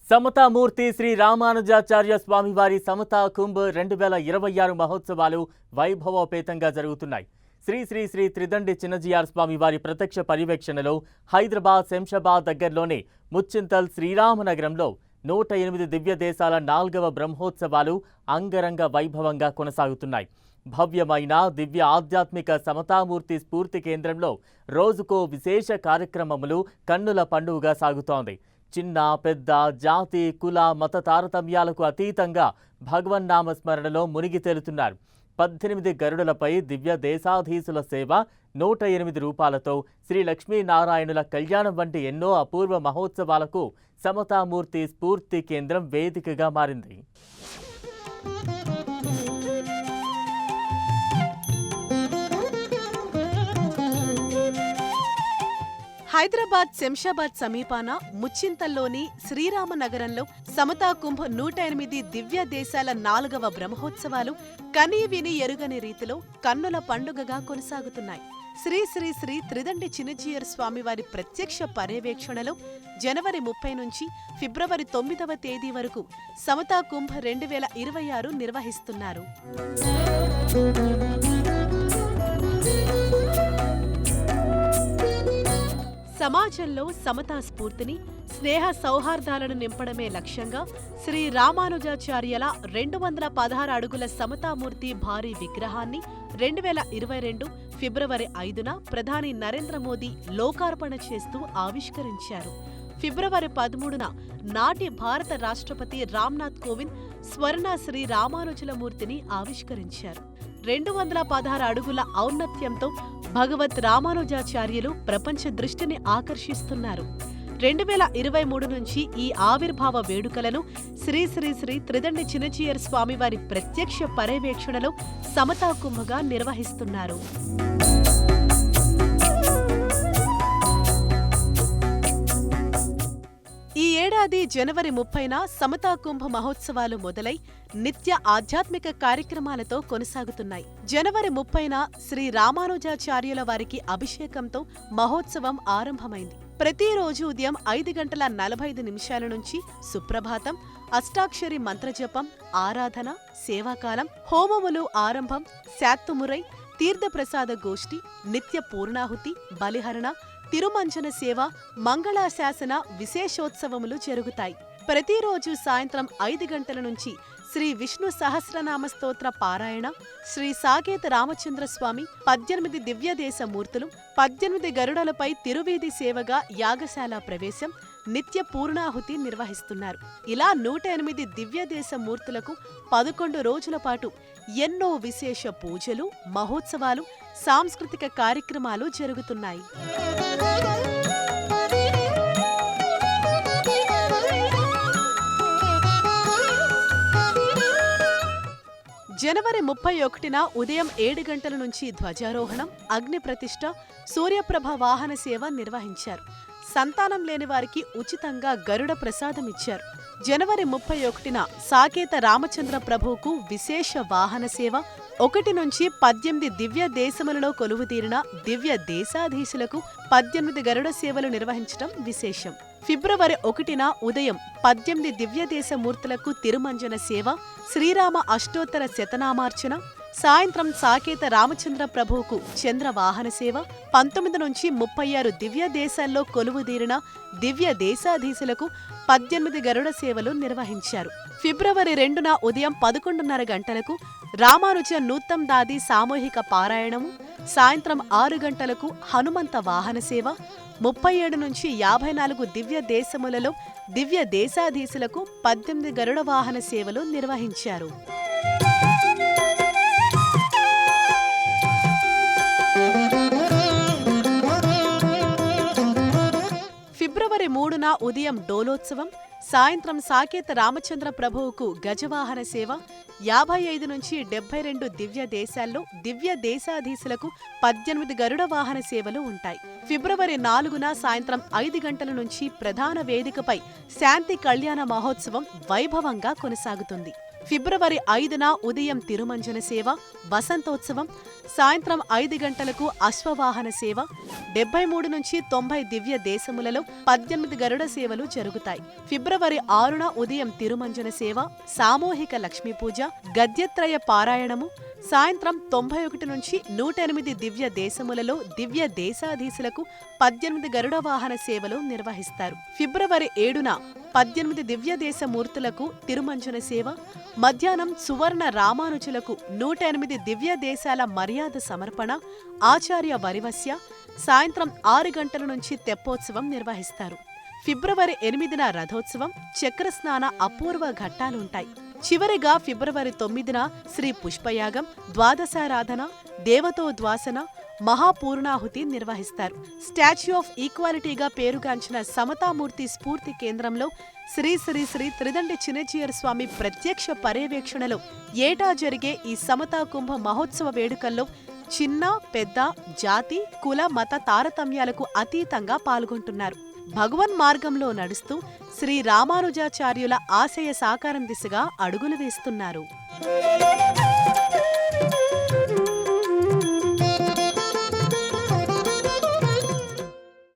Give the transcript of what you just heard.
సమతామూర్తి శ్రీ రామానుజాచార్య స్వామివారి సమతా కుంభ్ 2026 మహోత్సవాలు వైభవోపేతంగా జరుగుతున్నాయి. శ్రీ శ్రీ శ్రీ త్రిదండి చిన్నజీఆర్ స్వామివారి ప్రత్యక్ష పర్యవేక్షణలో హైదరాబాద్ శంషాబాద్ దగ్గరలోని ముచ్చింతల్ శ్రీరామనగరంలో 108 దివ్య దేశాల 4వ బ్రహ్మోత్సవాలు అంగరంగ వైభవంగా కొనసాగుతున్నాయి. భవ్యమైన దివ్య ఆధ్యాత్మిక సమతామూర్తి స్ఫూర్తి కేంద్రంలో రోజుకో విశేష కార్యక్రమములు కన్నుల పండుగగా సాగుతోంది. చిన్న పెద్ద జాతి కుల మత తారతమ్యాలకు అతీతంగా భగవన్నామ స్మరణలో మునిగి తేలుతున్నారు. 18 గరుడులపై దివ్య దేశాధీశుల సేవ, 108 రూపాలతో శ్రీ లక్ష్మీనారాయణుల కళ్యాణం వంటి ఎన్నో అపూర్వ మహోత్సవాలకు సమతామూర్తి స్ఫూర్తి కేంద్రం వేదికగా మారింది. హైదరాబాద్ శంషాబాద్ సమీపాన ముచ్చింతల్లోని శ్రీరామనగరంలో సమతా కుంభ్ 108 దివ్య దేశాల 4వ బ్రహ్మోత్సవాలు కనీవిని ఎరుగని రీతిలో కన్నుల పండుగగా కొనసాగుతున్నాయి. శ్రీ శ్రీ శ్రీ త్రిదండి చిన్నజీయర్ స్వామివారి ప్రత్యక్ష పర్యవేక్షణలో జనవరి 30 నుంచి ఫిబ్రవరి 9వ తేదీ వరకు సమతా కుంభ్ 2026 నిర్వహిస్తున్నారు. సమాజంలో సమతా స్ఫూర్తిని, స్నేహ సౌహార్దాలను నింపడమే లక్ష్యంగా శ్రీ రామానుజాచార్యుల 216 అడుగుల సమతామూర్తి భారీ విగ్రహాన్ని 2022 ఫిబ్రవరి 5న ప్రధాని నరేంద్ర మోదీ లోకార్పణ చేస్తూ ఆవిష్కరించారు. ఫిబ్రవరి 13న నాటి భారత రాష్ట్రపతి రామ్నాథ్ కోవింద్ స్వర్ణ శ్రీ రామానుజుల మూర్తిని ఆవిష్కరించారు. 216 అడుగుల ఔన్నత్యంతో భగవత్ రామానుజాచార్యులు ప్రపంచ దృష్టిని ఆకర్షిస్తున్నారు. 2023 నుంచి ఈ ఆవిర్భావ వేడుకలను శ్రీ శ్రీ శ్రీ త్రిదండి చిన్నజీయర్ స్వామివారి ప్రత్యక్ష పర్యవేక్షణలో సమతా కుంభగా నిర్వహిస్తున్నారు. ఈ ఏడాది జనవరి 30న సమతా కుంభ మహోత్సవాలు మొదలై నిత్య ఆధ్యాత్మిక కార్యక్రమాలతో కొనసాగుతున్నాయి. జనవరి 30న శ్రీ రామానుజాచార్యుల వారికి అభిషేకంతో మహోత్సవం ఆరంభమైంది. ప్రతిరోజు ఉదయం 5:45 నుంచి సుప్రభాతం, అష్టాక్షరి మంత్రజపం, ఆరాధన, సేవాకాలం, హోమములు ఆరంభం, శాత్తుమురై, తీర్థప్రసాద గోష్ఠి, నిత్య పూర్ణాహుతి, బలిహరణ, తిరుమంజన సేవ, మంగళాశాసన విశేషోత్సవములు జరుగుతాయి. ప్రతిరోజు సాయంత్రం 5 గంటల నుంచి శ్రీ విష్ణు సహస్రనామ స్తోత్ర పారాయణ, శ్రీ సాకేత రామచంద్రస్వామి 18 దివ్యదేశ మూర్తులు, 18 గరుడలపై తిరువీధి సేవగా యాగశాల ప్రవేశం, నిత్య పూర్ణాహుతి నిర్వహిస్తున్నారు. ఇలా 108 దివ్యదేశ మూర్తులకు 11 రోజుల పాటు ఎన్నో విశేష పూజలు, మహోత్సవాలు, సాంస్కృతిక కార్యక్రమాలు జరుగుతున్నాయి. జనవరి 31న ఉదయం 7 గంటల నుంచి ధ్వజారోహణం, అగ్ని ప్రతిష్ఠ, సూర్యప్రభ వాహన సేవ నిర్వహించారు. సంతానం లేని వారికి ఉచితంగా గరుడ ప్రసాదం ఇచ్చారు. జనవరి 31న సాకేత రామచంద్ర ప్రభువుకు విశేష వాహన సేవ, 1 నుంచి 18 దివ్య దేశములలో కొలువుతీరిన దివ్య దేశాధీశులకు 18 గరుడ సేవలు నిర్వహించడం విశేషం. ఫిబ్రవరి 1న ఉదయం 18 దివ్యదేశ మూర్తులకు తిరుమంజన సేవ, శ్రీరామ అష్టోత్తర శతనామార్చన, సాయంత్రం సాకేత రామచంద్ర ప్రభువుకు చంద్రవాహన సేవ, 19 నుంచి 36 దివ్య దేశాల్లో కొలువుదీరిన దివ్య దేశాధీశులకు 18 గరుడ సేవలు నిర్వహించారు. ఫిబ్రవరి 2న ఉదయం 11:30 గంటలకు రామానుజ నూత్తం దాది సామూహిక పారాయణము, సాయంత్రం 6 గంటలకు హనుమంత వాహన సేవ, 37 నుంచి 54 దివ్య దేశములలో దివ్య దేశాధీశులకు 18 గరుడ వాహన సేవలు నిర్వహించారు. ఫిబ్రవరి 3న ఉదయం డోలోత్సవం, సాయంత్రం సాకేత రామచంద్ర ప్రభువుకు గజవాహన సేవ, 55 నుంచి 72 దివ్య దేశాల్లో దివ్య దేశాధీశులకు 18 గరుడ వాహన సేవలు ఉంటాయి. ఫిబ్రవరి 4న సాయంత్రం 5 గంటల నుంచి ప్రధాన వేదికపై శాంతి కళ్యాణ మహోత్సవం వైభవంగా కొనసాగుతుంది. ఫిబ్రవరి 5న ఉదయం తిరుమంజన సేవ, వసంతోత్సవం, సాయంత్రం 5 గంటలకు అశ్వవాహన సేవ, 73 నుంచి 90 దివ్య దేశములలో 18 గరుడ సేవలు జరుగుతాయి. ఫిబ్రవరి 6న ఉదయం తిరుమంజన సేవ, సామూహిక లక్ష్మీ పూజ, గద్యత్రయ పారాయణము, సాయంత్రం 91 నుంచి 108 దివ్య దేశములలో దివ్య దేశాధీశులకు 18 గరుడ వాహన సేవలు నిర్వహిస్తారు. ఫిబ్రవరి 7న 18 దివ్య దేశ మూర్తులకు తిరుమంజన సేవ, మధ్యాహ్నం సువర్ణ రామానుజులకు 108 దివ్య దేశాల మర్యాద సమర్పణ, ఆచార్య వరివస్య, సాయంత్రం 6 గంటల నుంచి తెప్పోత్సవం నిర్వహిస్తారు. ఫిబ్రవరి 8న రథోత్సవం, చక్రస్నాన అపూర్వ ఘట్టాలుంటాయి. చివరిగా ఫిబ్రవరి 9న శ్రీ పుష్పయాగం, ద్వాదశారాధన, దేవతోద్వాసన, మహాపూర్ణాహుతి నిర్వహిస్తారు. స్టాచ్యూ ఆఫ్ ఈక్వాలిటీగా పేరుగాంచిన సమతామూర్తి స్ఫూర్తి కేంద్రంలో శ్రీ శ్రీ శ్రీ త్రిదండి చిన్నజీయర్ స్వామి ప్రత్యక్ష పర్యవేక్షణలో ఏటా జరిగే ఈ సమతా కుంభ మహోత్సవ వేడుకల్లో చిన్న పెద్ద జాతి కుల మత తారతమ్యాలకు అతీతంగా పాల్గొంటున్నారు. భగవన్ మార్గంలో నడుస్తూ శ్రీ రామానుజాచార్యుల ఆశయ సాకారం దిశగా అడుగులు వేస్తున్నారు.